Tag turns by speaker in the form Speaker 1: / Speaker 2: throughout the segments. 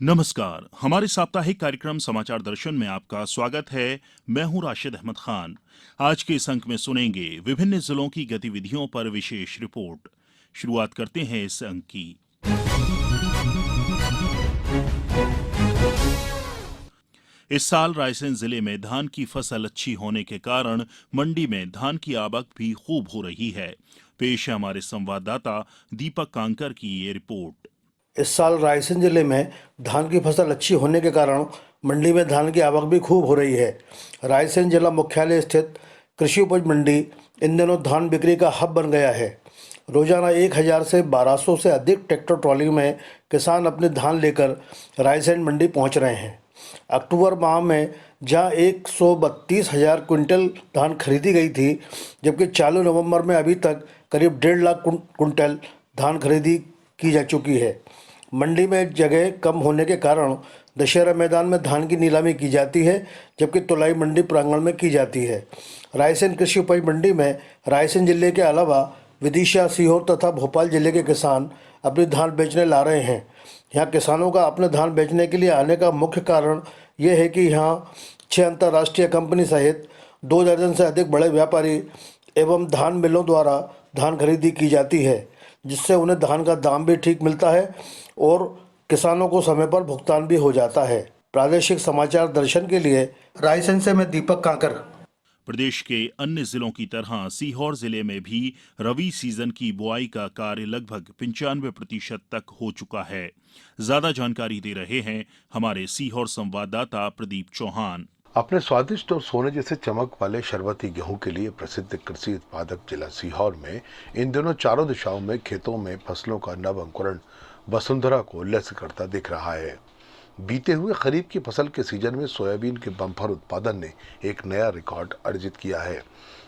Speaker 1: नमस्कार। हमारे साप्ताहिक कार्यक्रम समाचार दर्शन में आपका स्वागत है। मैं हूं राशिद अहमद खान। आज के इस अंक में सुनेंगे विभिन्न जिलों की गतिविधियों पर विशेष रिपोर्ट। शुरुआत करते हैं इस अंक की। इस साल रायसेन जिले में धान की फसल अच्छी होने के कारण मंडी में धान की आवक भी खूब हो रही है। पेश है हमारे संवाददाता दीपक कांकर की ये रिपोर्ट।
Speaker 2: इस साल रायसेन जिले में धान की फसल अच्छी होने के कारण मंडी में धान की आवक भी खूब हो रही है। रायसेन जिला मुख्यालय स्थित कृषि उपज मंडी इन दिनों धान बिक्री का हब बन गया है। रोजाना 1000 से 1200 से अधिक ट्रैक्टर ट्रॉली में किसान अपने धान लेकर रायसेन मंडी पहुंच रहे हैं। अक्टूबर माह में जहां 132,000 क्विंटल धान खरीदी गई थी, जबकि चालू नवंबर में अभी तक करीब 1.5 लाख क्विंटल धान खरीदी की जा चुकी है। मंडी में जगह कम होने के कारण दशहरा मैदान में धान की नीलामी की जाती है, जबकि तुलाई मंडी प्रांगण में की जाती है। रायसेन कृषि उपज मंडी में रायसेन जिले के अलावा विदिशा, सीहोर तथा भोपाल जिले के किसान अपनी धान बेचने ला रहे हैं। यहाँ किसानों का अपने धान बेचने के लिए आने का मुख्य कारण ये है कि यहाँ 6 अंतर्राष्ट्रीय कंपनी सहित 2 दर्जन से अधिक बड़े व्यापारी एवं धान मिलों द्वारा धान खरीदी की जाती है, जिससे उन्हें धान का दाम भी ठीक मिलता है और किसानों को समय पर भुगतान भी हो जाता है। प्रादेशिक समाचार दर्शन के लिए रायसेन से मैं दीपक कांकर।
Speaker 1: प्रदेश के अन्य जिलों की तरह सीहोर जिले में भी रबी सीजन की बुआई का कार्य लगभग 95% तक हो चुका है। ज्यादा जानकारी दे रहे हैं हमारे सीहोर संवाददाता प्रदीप चौहान।
Speaker 3: अपने स्वादिष्ट और सोने जैसे चमक वाले शरबती गेहूं के लिए प्रसिद्ध कृषि उत्पादक जिला सीहोर में इन दिनों चारों दिशाओं में खेतों में फसलों का नव अंकुरण वसुंधरा को उल्लसित करता दिख रहा है। बीते हुए खरीफ की फसल के सीजन में सोयाबीन के बम्पर उत्पादन ने एक नया रिकॉर्ड अर्जित किया है।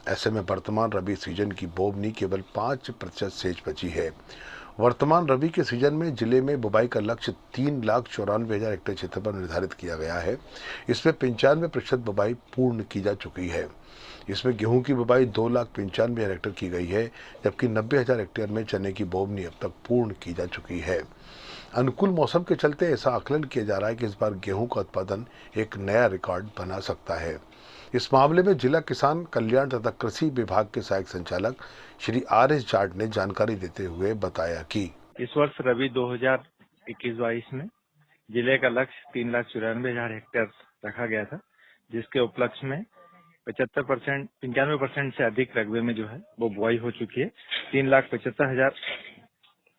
Speaker 3: ऐसे में वर्तमान रबी सीजन की बोवनी केवल 5% शेष बची है। वर्तमान रबी के सीजन में जिले में बुवाई का लक्ष्य 3,94,000 हेक्टेयर क्षेत्र पर निर्धारित किया गया है। इसमें 95% बुवाई पूर्ण की जा चुकी है। इसमें गेहूं की बुवाई 2,95,000 हेक्टेयर की गई है, जबकि 90,000 हेक्टेयर में चने की बोवनी अब तक पूर्ण की जा चुकी है। अनुकूल मौसम के चलते ऐसा आकलन किया जा रहा है कि इस बार गेहूं का उत्पादन एक नया रिकॉर्ड बना सकता है। इस मामले में जिला किसान कल्याण तथा कृषि विभाग के सहायक संचालक श्री RS जाट ने जानकारी देते हुए बताया कि
Speaker 4: इस वर्ष रबी 2021-22 में जिले का लक्ष्य 3,94,000 हेक्टेयर रखा गया था, जिसके उपलक्ष्य में 95% से अधिक रकबे में जो है वो बुआई हो चुकी है। 3,75,000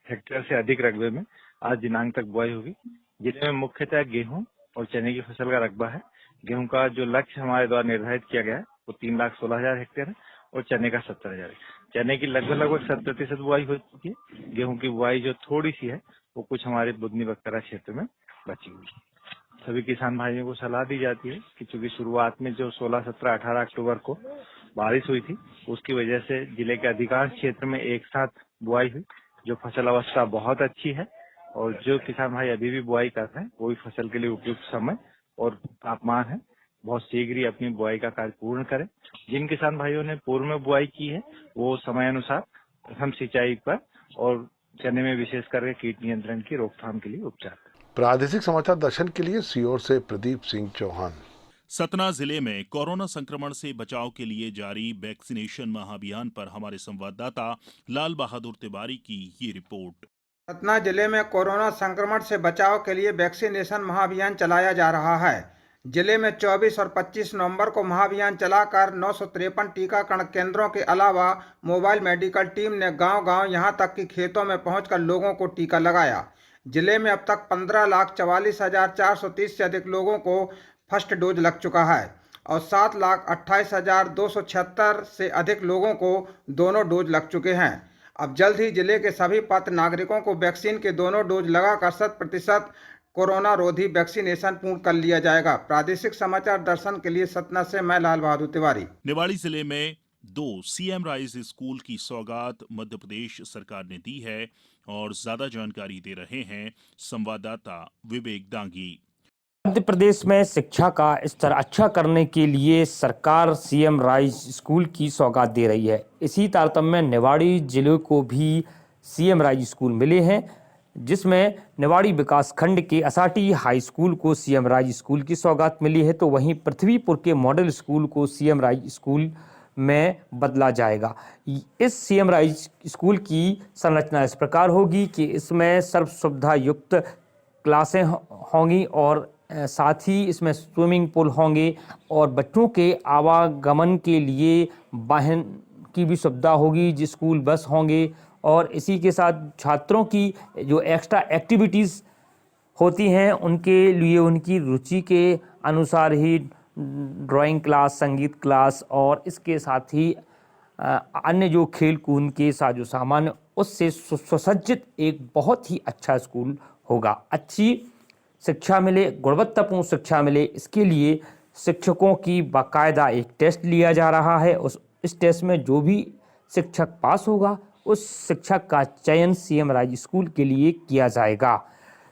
Speaker 4: हेक्टेयर से अधिक रकबे में आज दिनांक तक बुआई होगी। जिले में मुख्यतः गेहूं और चने की फसल का रकबा है। गेहूं का जो लक्ष्य हमारे द्वारा निर्धारित किया गया है वो 3,16,000 हेक्टेयर है और चने का 70,000 है। चने की लगभग 70% बुआई हो चुकी है। गेहूं की बुआई जो थोड़ी सी है वो कुछ हमारे बुधनी बकरा क्षेत्र में बची हुई है। सभी किसान भाइयों को सलाह दी जाती है कि चूंकि शुरुआत में जो 16, 17, 18 अक्टूबर को बारिश हुई थी, उसकी वजह से जिले के अधिकांश क्षेत्र में एक साथ बुआई हुई, जो फसल अवस्था बहुत अच्छी है। और जो किसान भाई अभी भी बुआई कर रहे हैं वो भी फसल के लिए उपयुक्त समय और तापमान है, बहुत शीघ्र ही अपनी बुआई का कार्य पूर्ण करें। जिन किसान भाइयों ने पूर्व में बुआई की है वो समय अनुसार प्रथम सिंचाई पर और चने में विशेष करके कीट नियंत्रण की रोकथाम के लिए उपचार करें।
Speaker 3: प्रादेशिक समाचार दर्शन के लिए सीहोर से प्रदीप सिंह चौहान।
Speaker 1: सतना जिले में कोरोना संक्रमण से बचाव के लिए जारी वैक्सीनेशन महाअभियान पर हमारे संवाददाता लाल बहादुर तिवारी की ये रिपोर्ट।
Speaker 5: सतना जिले में कोरोना संक्रमण से बचाव के लिए वैक्सीनेशन महाअभियान चलाया जा रहा है। जिले में 24 और 25 नवंबर को महाअभियान चलाकर 953 टीकाकरण केंद्रों के अलावा मोबाइल मेडिकल टीम ने गांव-गांव यहां तक कि खेतों में पहुंचकर लोगों को टीका लगाया। जिले में अब तक 15,44,430 से अधिक लोगों को फर्स्ट डोज लग चुका है और 7,28,276 से अधिक लोगों को दोनों डोज लग चुके हैं। अब जल्द ही जिले के सभी पात्र नागरिकों को वैक्सीन के दोनों डोज लगाकर 100% कोरोना रोधी वैक्सीनेशन पूर्ण कर लिया जाएगा। प्रादेशिक समाचार दर्शन के लिए सतना से मैं लाल बहादुर तिवारी।
Speaker 1: निवाड़ी जिले में 2 CM राइज स्कूल की सौगात मध्य प्रदेश सरकार ने दी है और ज्यादा जानकारी दे रहे हैं संवाददाता विवेक दांगी।
Speaker 6: मध्य प्रदेश में शिक्षा का स्तर अच्छा करने के लिए सरकार CM राइज स्कूल की सौगात दे रही है। इसी तारतम्य में निवाड़ी जिले को भी CM राइज स्कूल मिले हैं। जिसमें निवाड़ी विकास खंड के असाटी हाई स्कूल को सीएम राज स्कूल की सौगात मिली है, तो वहीं पृथ्वीपुर के मॉडल स्कूल को सीएम राज स्कूल में बदला जाएगा। इस सीएम राज स्कूल की संरचना इस प्रकार होगी कि इसमें सर्व सुविधा युक्त क्लासें होंगी और साथ ही इसमें स्विमिंग पूल होंगे और बच्चों के आवागमन के लिए वाहन की भी सुविधा होगी, जो स्कूल बस होंगे और इसी के साथ छात्रों की जो एक्स्ट्रा एक्टिविटीज़ होती हैं उनके लिए उनकी रुचि के अनुसार ही ड्राइंग क्लास, संगीत क्लास और इसके साथ ही अन्य जो खेल कूद के साजो सामान उससे सुसज्जित एक बहुत ही अच्छा स्कूल होगा। अच्छी शिक्षा मिले, गुणवत्तापूर्ण शिक्षा मिले, इसके लिए शिक्षकों की बाकायदा एक टेस्ट लिया जा रहा है। इस टेस्ट में जो भी शिक्षक पास होगा उस शिक्षक का चयन सीएम राज स्कूल के लिए किया जाएगा।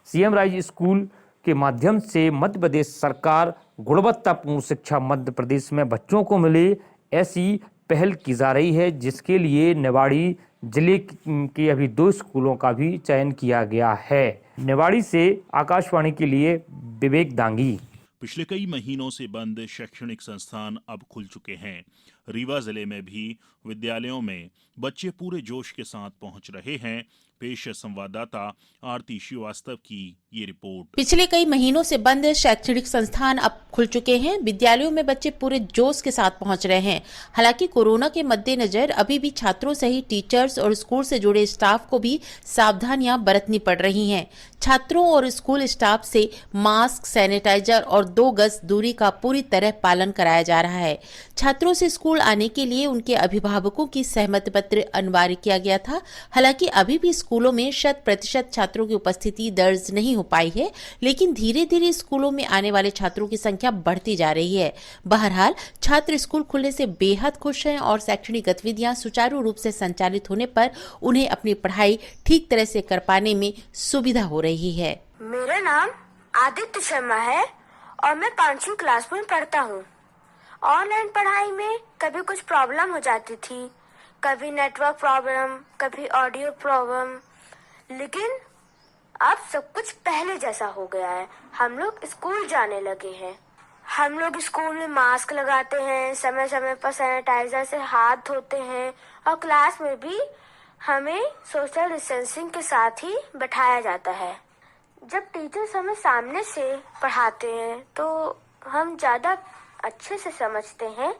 Speaker 6: सीएम राज स्कूल के माध्यम से मध्य प्रदेश सरकार गुणवत्तापूर्ण शिक्षा मध्य प्रदेश में बच्चों को मिले, ऐसी पहल की जा रही है, जिसके लिए निवाड़ी जिले के अभी 2 स्कूलों का भी चयन किया गया है। निवाड़ी से आकाशवाणी के लिए विवेक दांगी।
Speaker 1: पिछले कई महीनों से बंद शैक्षणिक संस्थान अब खुल चुके हैं। रीवा जिले में भी विद्यालयों में बच्चे पूरे जोश के साथ पहुंच रहे हैं। पेश है संवाददाता आरती श्रीवास्तव की ये रिपोर्ट।
Speaker 7: पिछले कई महीनों से बंद शैक्षणिक संस्थान अब खुल चुके हैं। विद्यालयों में बच्चे पूरे जोश के साथ पहुंच रहे हैं। हालांकि कोरोना के मद्देनजर अभी भी छात्रों सहित टीचर्स और स्कूल से जुड़े स्टाफ को भी सावधानियां बरतनी पड़ रही हैं। छात्रों और स्कूल स्टाफ से मास्क, सैनिटाइजर और 2 गज दूरी का पूरी तरह पालन कराया जा रहा है। छात्रों से स्कूल आने के लिए उनके अभिभावकों की सहमति पत्र अनिवार्य किया गया था। हालांकि अभी भी स्कूलों में 100% छात्रों की उपस्थिति दर्ज नहीं हो पाई है, लेकिन धीरे धीरे स्कूलों में आने वाले छात्रों की संख्या बढ़ती जा रही है। बहरहाल छात्र स्कूल खुलने से बेहद खुश हैं और शैक्षणिक गतिविधियां सुचारू रूप से संचालित होने पर उन्हें अपनी पढ़ाई ठीक तरह से कर पाने में सुविधा हो रही है।
Speaker 8: मेरा नाम आदित्य शर्मा है और मैं 5वीं क्लास में पढ़ता हूँ। ऑनलाइन पढ़ाई में कभी कुछ प्रॉब्लम हो जाती थी, कभी नेटवर्क प्रॉब्लम, कभी ऑडियो प्रॉब्लम, लेकिन अब सब कुछ पहले जैसा हो गया है। हम लोग स्कूल जाने लगे हैं। हम लोग स्कूल में मास्क लगाते हैं, समय समय पर सैनिटाइजर से हाथ धोते हैं और क्लास में भी हमें सोशल डिस्टेंसिंग के साथ ही बैठाया जाता है। जब टीचर्स हमें सामने से पढ़ाते हैं तो हम ज़्यादा अच्छे से समझते हैं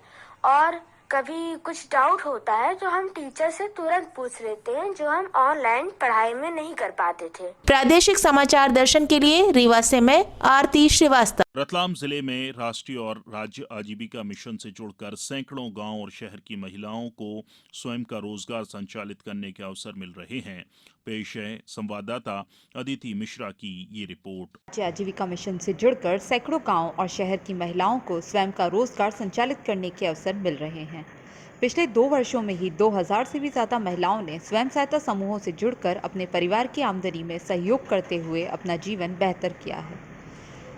Speaker 8: और कभी कुछ डाउट होता है जो हम टीचर से तुरंत पूछ लेते हैं, जो हम ऑनलाइन पढ़ाई में नहीं कर पाते थे।
Speaker 7: प्रादेशिक समाचार दर्शन के लिए रीवा से मैं आरती श्रीवास्तव।
Speaker 1: रतलाम जिले में राष्ट्रीय और राज्य आजीविका मिशन से जुड़कर सैकड़ों गांव और शहर की महिलाओं को स्वयं का रोजगार संचालित करने के अवसर मिल रहे हैं। पेश है संवाददाता अदिति मिश्रा की ये रिपोर्ट।
Speaker 9: राज्य आजीविका मिशन से जुड़कर सैकड़ों गांव और शहर की महिलाओं को स्वयं का रोजगार संचालित करने के अवसर मिल रहे हैं। पिछले 2 वर्षों में ही 2000 से भी ज्यादा महिलाओं ने स्वयं सहायता समूहों से जुड़कर अपने परिवार की आमदनी में सहयोग करते हुए अपना जीवन बेहतर किया है।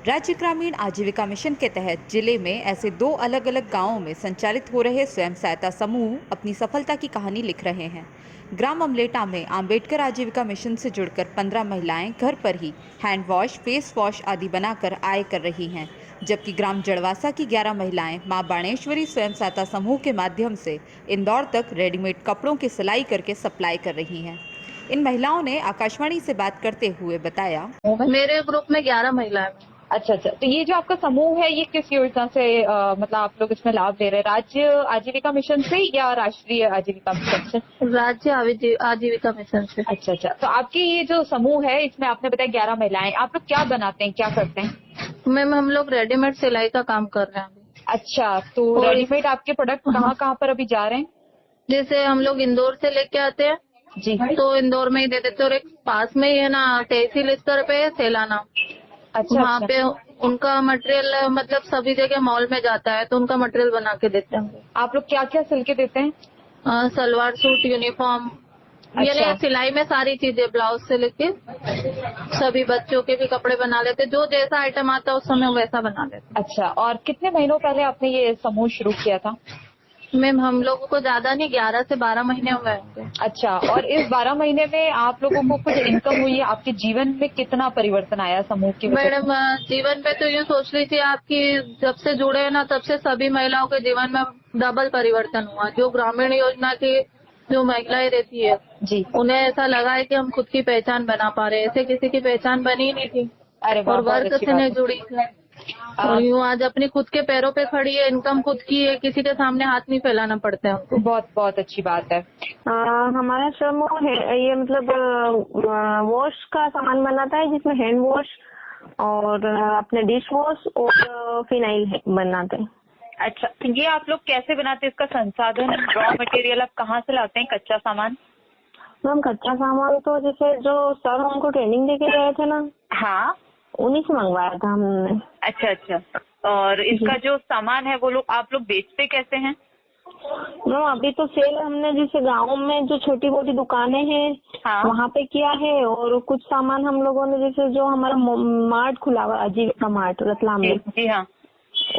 Speaker 9: राज्य ग्रामीण आजीविका मिशन के तहत जिले में ऐसे 2 अलग अलग गांवों में संचालित हो रहे स्वयं सहायता समूह अपनी सफलता की कहानी लिख रहे हैं। ग्राम अमलेटा में आम्बेडकर आजीविका मिशन से जुड़कर 15 महिलाएं घर पर ही हैंड वॉश, फेस वॉश आदि बनाकर आय कर रही हैं, जबकि ग्राम जड़वासा की 11 महिलाएं मां बाणेश्वरी स्वयं सहायता समूह के माध्यम से इंदौर तक रेडीमेड कपड़ों की सिलाई करके सप्लाई कर रही हैं। इन महिलाओं ने आकाशवाणी से बात करते हुए बताया,
Speaker 10: मेरे ग्रुप में 11 महिलाएं।
Speaker 9: अच्छा, तो ये जो आपका समूह है ये किस योजना से मतलब आप लोग इसमें लाभ ले रहे हैं? राज्य आजीविका मिशन से या राष्ट्रीय आजीविका मिशन से?
Speaker 10: राज्य आजीविका मिशन से।
Speaker 9: अच्छा, तो आपके ये जो समूह है इसमें आपने बताया 11 महिलाएं, आप लोग क्या बनाते हैं, क्या करते हैं?
Speaker 10: मैम हम लोग रेडीमेड सिलाई का काम कर रहे हैं अभी।
Speaker 9: अच्छा, तो रेडीमेड आपके प्रोडक्ट कहाँ पर अभी जा रहे हैं?
Speaker 10: जैसे हम लोग इंदौर से लेके आते हैं
Speaker 9: जी,
Speaker 10: तो इंदौर में ही दे देते, और एक पास में ही है ना तहसील स्तर पे सेलाना,
Speaker 9: अच्छा,
Speaker 10: वहाँ पे उनका मटेरियल मतलब सभी जगह मॉल में जाता है तो उनका मटेरियल बना के देते हैं।
Speaker 9: आप लोग क्या क्या सिल के देते हैं?
Speaker 10: सलवार सूट, यूनिफॉर्म, यानी सिलाई में सारी चीजें, ब्लाउज से लेके सभी बच्चों के भी कपड़े बना लेते, जो जैसा आइटम आता है उस समय वैसा बना लेते।
Speaker 9: अच्छा, और कितने महीनों पहले आपने ये समूह शुरू किया था?
Speaker 10: मैम हम लोगों को ज्यादा नहीं, 11 से 12 महीने हुए होंगे।
Speaker 9: अच्छा, और इस 12 महीने में आप लोगों को कुछ इनकम हुई है? आपके जीवन में कितना परिवर्तन आया समूह की वजह से?
Speaker 10: मैडम जीवन पे तो यूँ सोच लीजिए आपकी, जब से जुड़े हैं ना तब से सभी महिलाओं के जीवन में डबल परिवर्तन हुआ। जो ग्रामीण योजना की जो महिलाएं रहती है
Speaker 9: जी,
Speaker 10: उन्हें ऐसा लगा है कि हम खुद की पहचान बना पा रहे हैं। ऐसे किसी की पहचान बनी ही नहीं थी
Speaker 9: अरे वाह,
Speaker 10: और
Speaker 9: बहुत
Speaker 10: वर्क
Speaker 9: अच्छी
Speaker 10: से
Speaker 9: बात
Speaker 10: नहीं
Speaker 9: है।
Speaker 10: जुड़ी थी। और यूँ आज अपनी खुद के पैरों पे खड़ी है, इनकम खुद की है, किसी के सामने हाथ नहीं फैलाना पड़ता है हमको।
Speaker 9: बहुत बहुत अच्छी बात है।
Speaker 11: हमारा समूह है ये मतलब वॉश का सामान बनाता है, जिसमें हैंड वॉश और अपने डिश वॉश और फिनाइल बनाते हैं।
Speaker 9: अच्छा, तो ये आप लोग कैसे बनाते हैं? इसका संसाधन, रॉ मटेरियल आप कहाँ से लाते हैं, कच्चा सामान?
Speaker 11: मैम कच्चा सामान तो जैसे जो सर हमको ट्रेनिंग देके गए थे ना,
Speaker 9: हाँ,
Speaker 11: उन्हीं से मंगवाया था हमने।
Speaker 9: अच्छा अच्छा। और इसका जो सामान है वो आप लोग बेचते कैसे हैं?
Speaker 11: मैम अभी तो सेल हमने जैसे गाँव में जो छोटी मोटी दुकानें हैं
Speaker 9: हाँ,
Speaker 11: वहाँ पे किया है, और कुछ सामान हम लोगों ने जैसे जो हमारा मार्ट खुला हुआ आजीविका मार्ट रतलाम में,
Speaker 9: जी हाँ,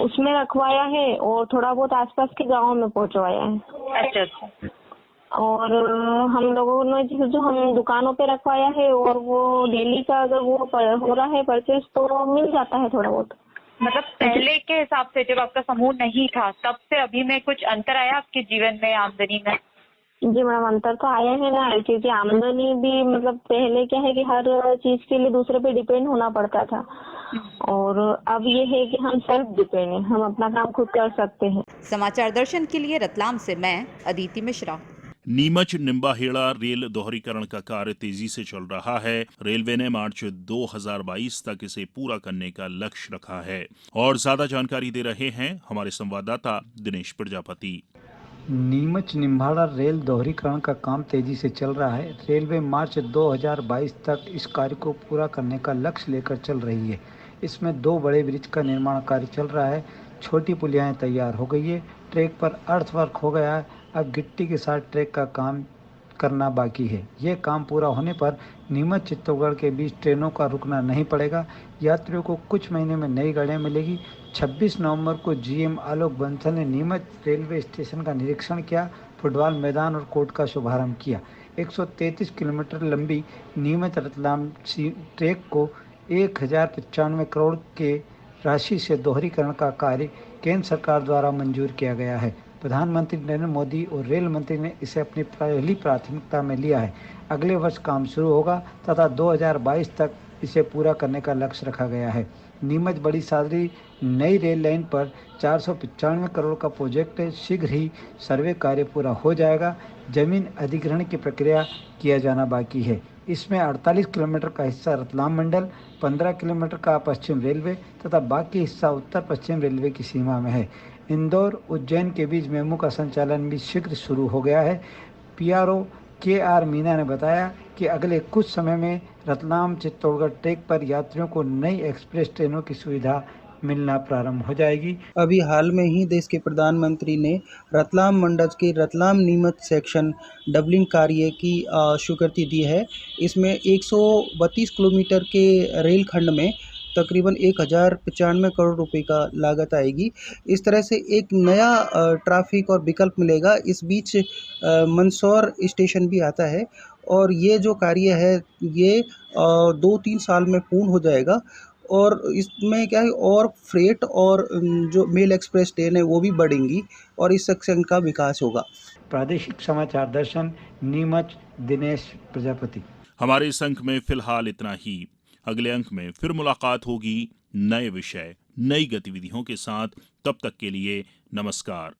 Speaker 11: उसमें रखवाया है और थोड़ा बहुत आसपास के गाँव में पहुँचवाया है।
Speaker 9: अच्छा अच्छा।
Speaker 11: और हम लोगों ने जैसे जो हम दुकानों पे रखवाया है, और वो डेली का अगर वो हो रहा है परचेज तो मिल जाता है थोड़ा बहुत।
Speaker 9: मतलब पहले के हिसाब से जब आपका समूह नहीं था तब से अभी में कुछ अंतर आया आपके जीवन में, आमदनी में?
Speaker 11: जी मैम, अंतर तो आया है ना, क्योंकि आमदनी भी मतलब पहले क्या है कि हर चीज के लिए दूसरे पे डिपेंड होना पड़ता था, और अब ये है कि हम सेल्फ डिपेंड हैं, हम अपना काम खुद कर सकते हैं।
Speaker 9: समाचार दर्शन के लिए रतलाम से मैं अदिति मिश्रा।
Speaker 1: नीमच निम्बाहेड़ा रेल दोहरीकरण का कार्य तेजी से चल रहा है। रेलवे ने मार्च 2022 तक इसे पूरा करने का लक्ष्य रखा है। और ज्यादा जानकारी दे रहे हैं हमारे संवाददाता दिनेश प्रजापति।
Speaker 12: नीमच निम्बाहेड़ा रेल दोहरीकरण का काम तेजी से चल रहा है। रेलवे मार्च 2022 तक इस कार्य को पूरा करने का लक्ष्य लेकर चल रही है। इसमें 2 बड़े ब्रिज का निर्माण कार्य चल रहा है। छोटी पुलियाएं तैयार हो गई है। ट्रैक पर अर्थवर्क हो गया है। अब गिट्टी के साथ ट्रैक का काम करना बाकी है। ये काम पूरा होने पर नीमच चित्तौड़गढ़ के बीच ट्रेनों का रुकना नहीं पड़ेगा। यात्रियों को कुछ महीने में नई गाड़ियाँ मिलेगी। 26 नवंबर को जीएम आलोक बंसल ने नीमच रेलवे स्टेशन का निरीक्षण किया, फुटबॉल मैदान और कोर्ट का शुभारंभ किया। 133 किलोमीटर लंबी नीमच रतलाम ट्रैक को 1095 करोड़ के राशि से दोहरीकरण का कार्य केंद्र सरकार द्वारा मंजूर किया गया है। प्रधानमंत्री नरेंद्र मोदी और रेल मंत्री ने इसे अपनी पहली प्राथमिकता में लिया है। अगले वर्ष काम शुरू होगा तथा 2022 तक इसे पूरा करने का लक्ष्य रखा गया है। नीमच बड़ी सादरी नई रेल लाइन पर 495 करोड़ का प्रोजेक्ट है। शीघ्र ही सर्वे कार्य पूरा हो जाएगा। जमीन अधिग्रहण की प्रक्रिया किया जाना बाकी है। इसमें 48 किलोमीटर का हिस्सा रतलाम मंडल, 15 किलोमीटर का पश्चिम रेलवे तथा बाकी हिस्सा उत्तर पश्चिम रेलवे की सीमा में है। इंदौर उज्जैन के बीच मेमू का संचालन भी शीघ्र शुरू हो गया है। पीआरओ KR मीना ने बताया कि अगले कुछ समय में रतलाम चित्तौड़गढ़ ट्रैक पर यात्रियों को नई एक्सप्रेस ट्रेनों की सुविधा मिलना प्रारंभ हो जाएगी।
Speaker 13: अभी हाल में ही देश के प्रधानमंत्री ने रतलाम मंडल के रतलाम नीमच सेक्शन डबलिंग कार्य की स्वीकृति दी है। इसमें 132 किलोमीटर के रेल खंड में तकरीबन 1095 करोड़ रुपए का लागत आएगी। इस तरह से एक नया ट्रैफिक और विकल्प मिलेगा। इस बीच मंदसौर स्टेशन भी आता है, और ये जो कार्य है ये 2-3 साल में पूर्ण हो जाएगा। और इसमें क्या है, और फ्रेट और जो मेल एक्सप्रेस ट्रेन है वो भी बढ़ेंगी और इस सेक्शन का विकास होगा।
Speaker 12: प्रादेशिक समाचार दर्शन, नीमच, दिनेश प्रजापति।
Speaker 1: हमारे इस अंक में फिलहाल इतना ही। अगले अंक में फिर मुलाकात होगी नए विषय, नई गतिविधियों के साथ। तब तक के लिए नमस्कार।